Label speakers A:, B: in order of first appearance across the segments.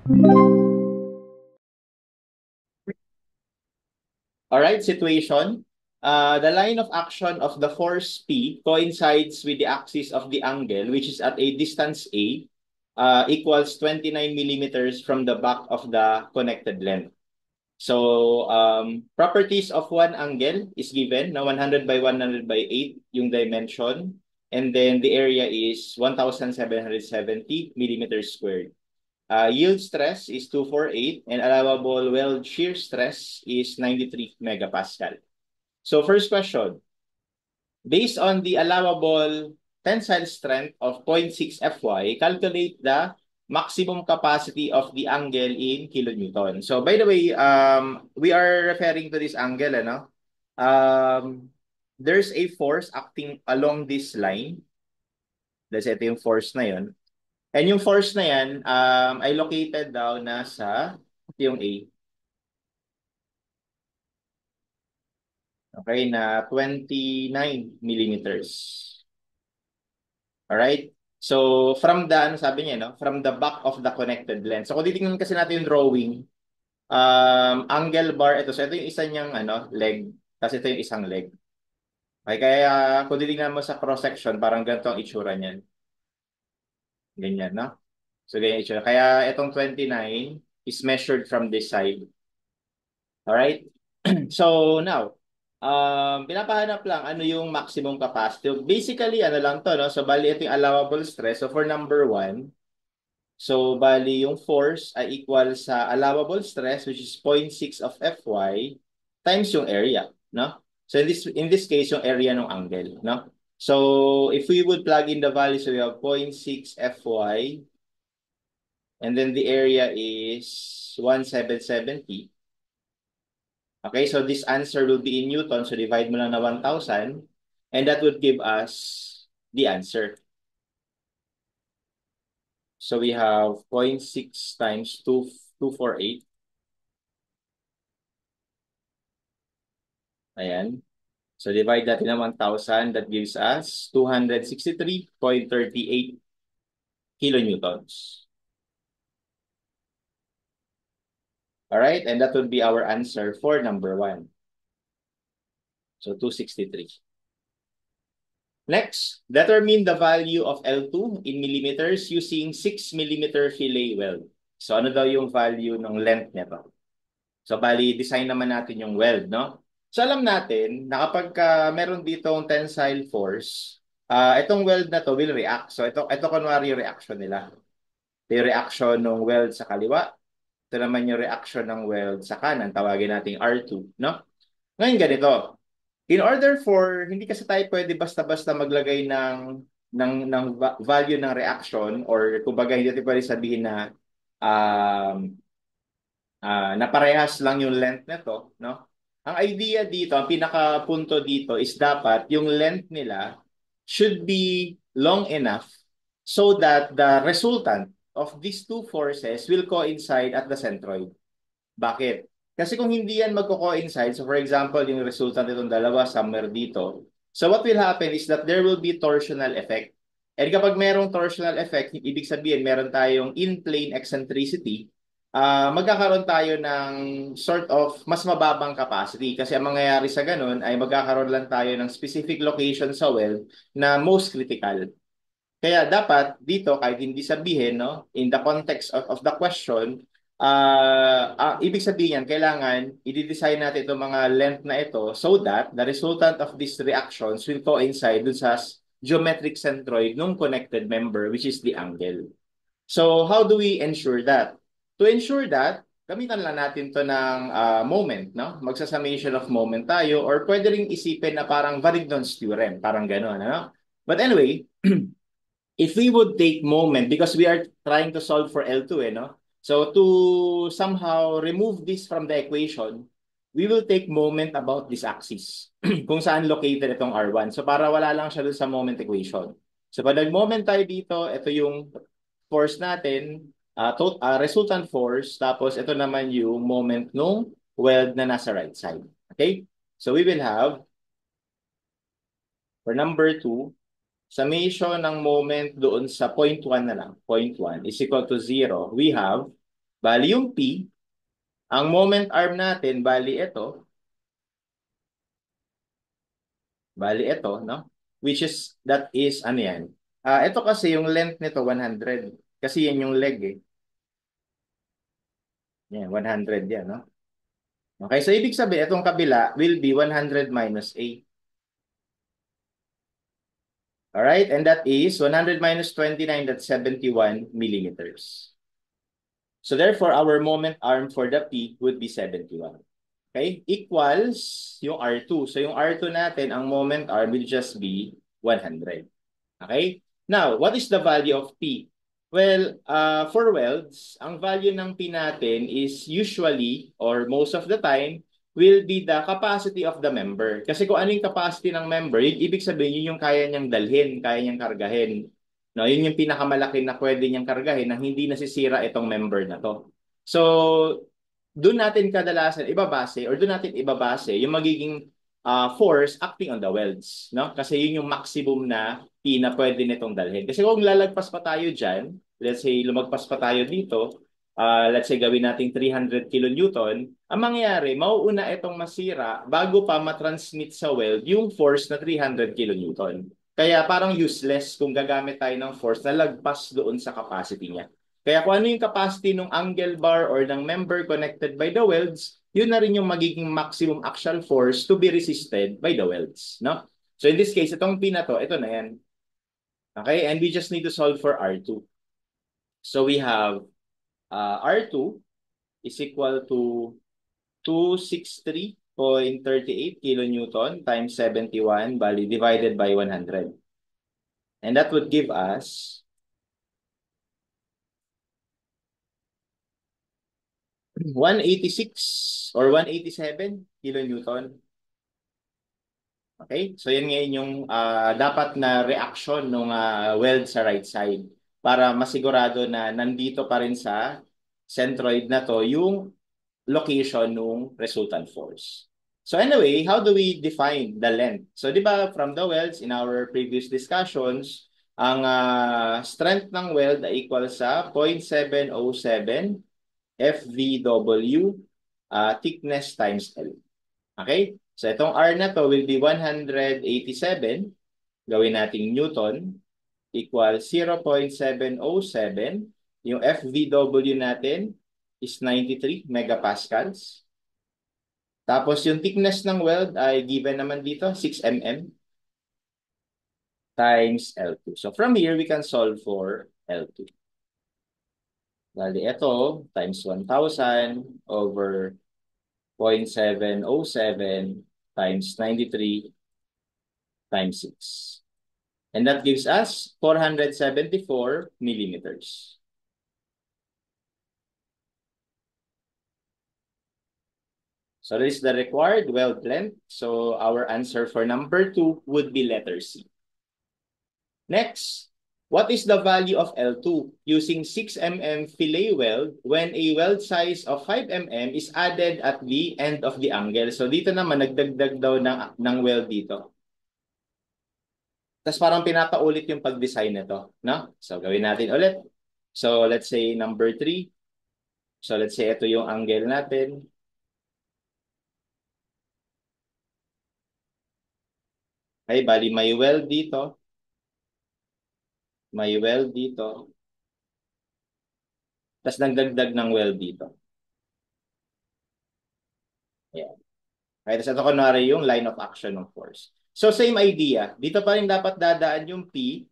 A: All right, situation. The line of action of the force P coincides with the axis of the angle, which is at a distance A, equals 29 millimeters from the back of the connected length. So, properties of one angle is given na 100 by 100 by 8 yung dimension. And then the area is 1,770 millimeters squared. Yield stress is 248 and allowable weld shear stress is 93 megapascal. So first question, based on the allowable tensile strength of 0.6 Fy, calculate the maximum capacity of the angle in kilonewton. So by the way, we are referring to this angle, ano? There's a force acting along this line. That's ito yung force na yun. And yung force na yan ay located daw na sa yung A. Okay, na 29 millimeters. Alright? So, from the, ano sabi niya, no? From the back of the connected lens. So, kung titingnan kasi natin yung drawing, angle bar, ito. So, ito yung isa niyang leg. Tapos ito yung isang leg. Okay, kaya kung titingnan mo sa cross-section, parang ganito ang itsura niyan. Ganyan, no? So, ganyan yung itsura. Kaya itong 29 is measured from this side. Alright? So, now, pinapahanap lang ano yung maximum capacity. Basically, ano lang to, no? So, bali ito yung allowable stress. So, for number 1, so, bali yung force ay equal sa allowable stress, which is 0.6 of Fy, times yung area, no? So, in this case, yung area ng angle, no? So, if we would plug in the value, so we have 0.6 Fy, and then the area is 1,770. Okay, so this answer will be in Newton. So divide mo lang na 1,000. And that would give us the answer. So we have 0.6 times 248. Ayan. So divide natin ng 1,000. That gives us 263.38 kilonewtons. Alright, and that would be our answer for number 1. So 263. Next, determine the value of L2 in millimeters using 6 millimeter fillet weld. So ano daw yung value ng length nito? So bali, design naman natin yung weld, no? So alam natin na kapag meron ditong tensile force, itong weld na to will react. So ito kunwari yung reaction nila. Ito yung reaction ng weld sa kaliwa. Ito naman yung reaction ng weld sa kanan. Tawagin natin R2, no? Ngayon ganito. In order for, hindi kasi tayo pwede basta-basta maglagay ng value ng reaction or kumbaga hindi natin pwede sabihin na um, na parehas lang yung length nito, no? Ang idea dito, ang pinakapunto dito is dapat yung length nila should be long enough so that the resultant of these two forces will coincide at the centroid. Bakit? Kasi kung hindi yan magko-coincide, so for example, yung resultant nitong dalawa somewhere dito, so what will happen is that there will be torsional effect. And kapag merong torsional effect, ibig sabihin meron tayong in-plane eccentricity, magkakaroon tayo ng sort of mas mababang capacity. Kasi ang mangyayari sa ganun ay magkakaroon lang tayo ng specific location sa well na most critical. Kaya dapat dito, kahit hindi sabihin, no, in the context of the question, ibig sabihin yan, kailangan i-design natin itong mga length na ito so that the resultant of these reactions will coincide dun sa geometric centroid ng connected member, which is the angle. So, how do we ensure that? To ensure that, gamitan lang natin to ng moment, no? Magsa-summation of moment tayo or pwede rin isipin na parang Varignon's theorem, parang gano'n, ano? But anyway, if we would take moment, because we are trying to solve for L2, no? So to somehow remove this from the equation, we will take moment about this axis, kung saan located itong R1. So para wala lang siya dun sa moment equation. So pag nag-moment tayo dito, ito yung force natin, resultant force, tapos ito naman yung moment nung weld na nasa right side. Okay? So we will have, for number 2, summation ng moment doon sa point 1 na lang, point 1 is equal to 0. We have Bali yung P, ang moment arm natin, bali ito, no? Which is, that is, ano yan? Ito kasi yung length nito, 100. Kasi yan yung leg eh. Yan, 100 yan, no? Okay, so ibig sabihin, itong kabila will be 100 minus A. Alright, and that is 100 minus 29, that's 71 millimeters. So therefore, our moment arm for the P would be 71. Okay? Equals yung R2. So yung R2 natin, ang moment arm will just be 100. Okay? Now, what is the value of P? Well, for welds, ang value ng P natin is usually, or most of the time, will be the capacity of the member. Kasi kung ano yung capacity ng member, ibig sabihin yun yung kaya niyang dalhin, kaya niyang kargahin. No, yun yung pinakamalaki na pwede niyang kargahin na hindi nasisira itong member na to. So, doon natin kadalasan ibabase or doon natin ibabase yung magiging force acting on the welds, no? Kasi yun yung maximum na P na pwede nitong dalhin. Kasi kung lalagpas pa tayo dyan, let's say lumagpas pa tayo dito, let's say gawin natin 300 kilonewton, ang mangyayari, mauuna itong masira bago pa matransmit sa weld yung force na 300 kilonewton. Kaya parang useless kung gagamit tayo ng force na lagpas doon sa capacity niya. Kaya kung ano yung capacity ng angle bar or ng member connected by the welds, yun na rin yung magiging maximum axial force to be resisted by the welds. No? So in this case, itong P na to, ito na yan. Okay? And we just need to solve for R2. So we have R2 is equal to 263.38 kilonewton times 71 bali divided by 100. And that would give us 186 or 187 kilonewton. Okay? So yan ngayon yung dapat na reaction ng weld sa right side para masigurado na nandito pa rin sa centroid na to yung location ng resultant force. So anyway, how do we define the length? So di ba from the welds in our previous discussions, ang strength ng weld ay equal sa 0.707 FVW thickness times L. Okay? So itong R na to will be 187. Gawin nating Newton equals 0.707. Yung FVW natin is 93 megapascals. Tapos yung thickness ng weld ay given naman dito, 6 mm times L2. So from here, we can solve for L2. Bali, ito times 1,000 over 0.707 times 93 times 6. And that gives us 474 millimeters. So this is the required weld length. So our answer for number 2 would be letter C. Next, what is the value of L2 using 6 mm fillet weld when a weld size of 5 mm is added at the end of the angle? So dito naman, nagdagdag daw ng weld dito. Tapos parang pinapaulit yung pag-design nito, no? So gawin natin ulit. So let's say number 3. So let's say ito yung angle natin. Okay, bali may weld dito. May weld dito. Tapos nagdagdag ng weld dito. Ayan. Okay, tapos ito kunwari yung line of action ng force. So same idea. Dito pa rin dapat dadaan yung P.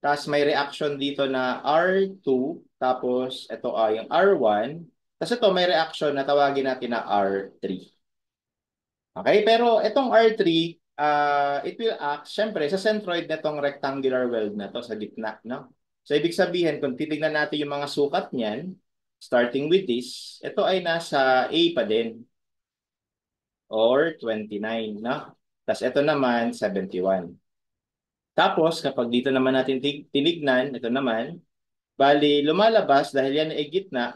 A: Tapos may reaction dito na R2. Tapos ito yung R1. Tapos ito may reaction na tawagin natin na R3. Okay, pero itong R3, it will act, syempre, sa centroid na itong rectangular weld na to sa gitna, no? So, ibig sabihin, kung titignan natin yung mga sukat niyan, starting with this, ito ay nasa A pa din, or 29, no? Tapos ito naman, 71. Tapos, kapag dito naman natin tinignan, ito naman, bali, lumalabas, dahil yan ay gitna,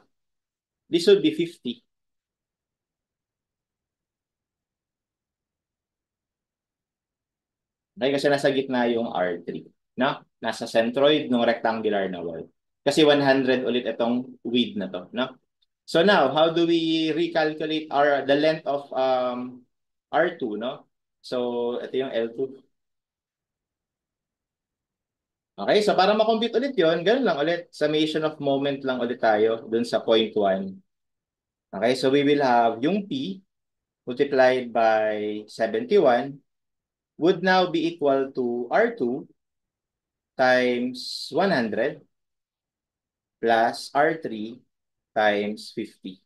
A: this would be 50. Okay, kasi nasa gitna yung R3. No? Nasa centroid ng rectangular na wall. Kasi 100 ulit itong width na to. No? So now, how do we recalculate the length of R2, no? So, ito yung L2. Okay, so para makompute ulit yun, ganun lang ulit. Summation of moment lang ulit tayo dun sa point 1. Okay, so we will have yung P multiplied by 71 would now be equal to R2 times 100 plus R3 times 50.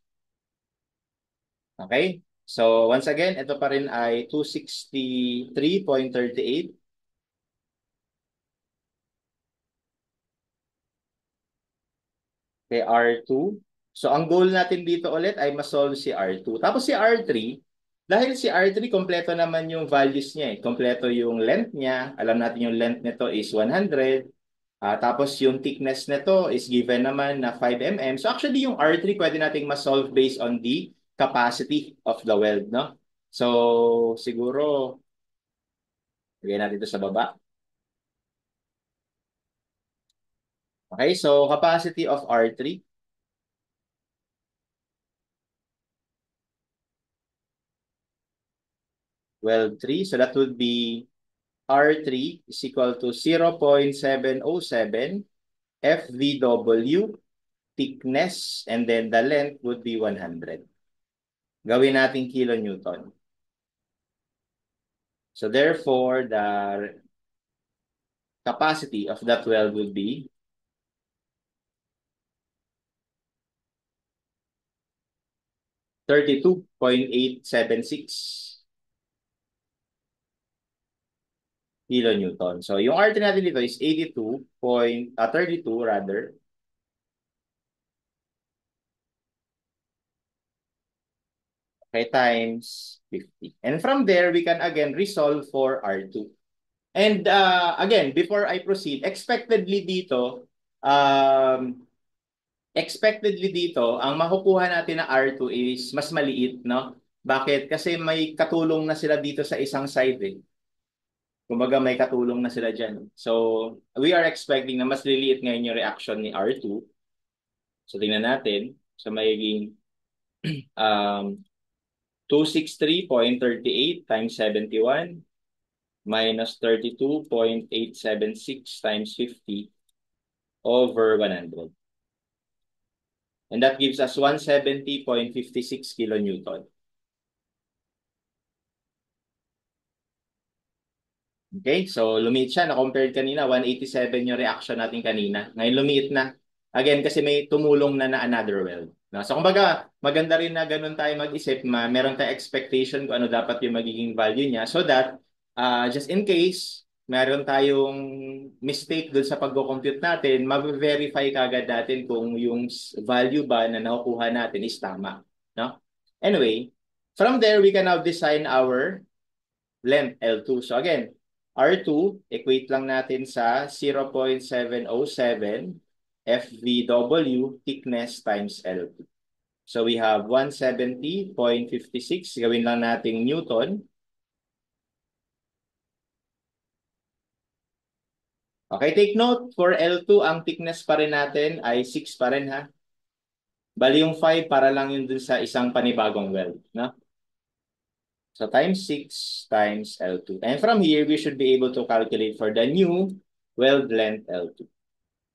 A: Okay? So, once again, ito pa rin ay 263.38 kay R2. So, ang goal natin dito ulit ay ma-solve si R2. Tapos si R3, dahil si R3, kompleto naman yung values niya eh. Kompleto yung length niya. Alam natin yung length nito is 100. Tapos yung thickness nito is given naman na 5 mm. So actually yung R3 pwede nating ma-solve based on the capacity of the weld, no? So siguro, lagay natin ito sa baba. Okay, so capacity of R3. Weld 3, so that would be R3 is equal to 0.707 FVW thickness and then the length would be 100. Gawin natin kilonewton. So therefore, the capacity of that weld would be 32.876 kilonewton. So yung R natin dito is 32 rather. Okay, times 50. And from there, we can again resolve for R2. And again, before I proceed, ang makukuha natin na R2 is mas maliit, no? Bakit? Kasi may katulong na sila dito sa isang side eh. Kumbaga may katulong na sila dyan. So, we are expecting na mas liliit ngayon yung reaction ni R2. So, tingnan natin. So, magiging 263.38 times 71 minus 32.876 times 50 over 100. And that gives us 170.56 kilonewton. Okay, so lumiit siya. Na-compared kanina, 187 yung reaction natin kanina. Ngayon lumiit na. Again, kasi may tumulong na another weld. No? So kumbaga, maganda rin na ganun tayo mag-isip, meron tayong expectation kung ano dapat yung magiging value niya so that just in case meron tayong mistake dun sa pag-compute natin, mag-verify kagad natin kung yung value ba na nakukuha natin is tama. No? Anyway, from there, we can now design our length L2. So again, R2, equate lang natin sa 0.707 FVW thickness times L2. So we have 170.56. Gawin lang nating Newton. Okay, take note, for L2, ang thickness pa rin natin ay 6 pa rin ha. Bali yung 5 para lang yun dun sa isang panibagong weld. No? So times 6 times L2. And from here, we should be able to calculate for the new weld length L2.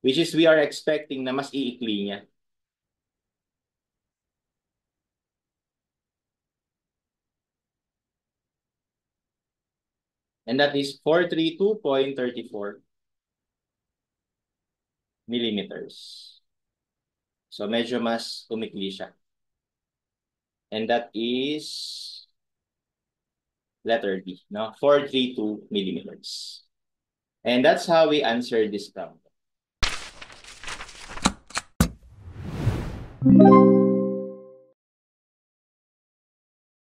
A: Which is we are expecting na mas iikli niya. And that is 432.34 millimeters. So medyo mas umikli siya. And that is letter D, no? 432 millimeters. And that's how we answer this problem.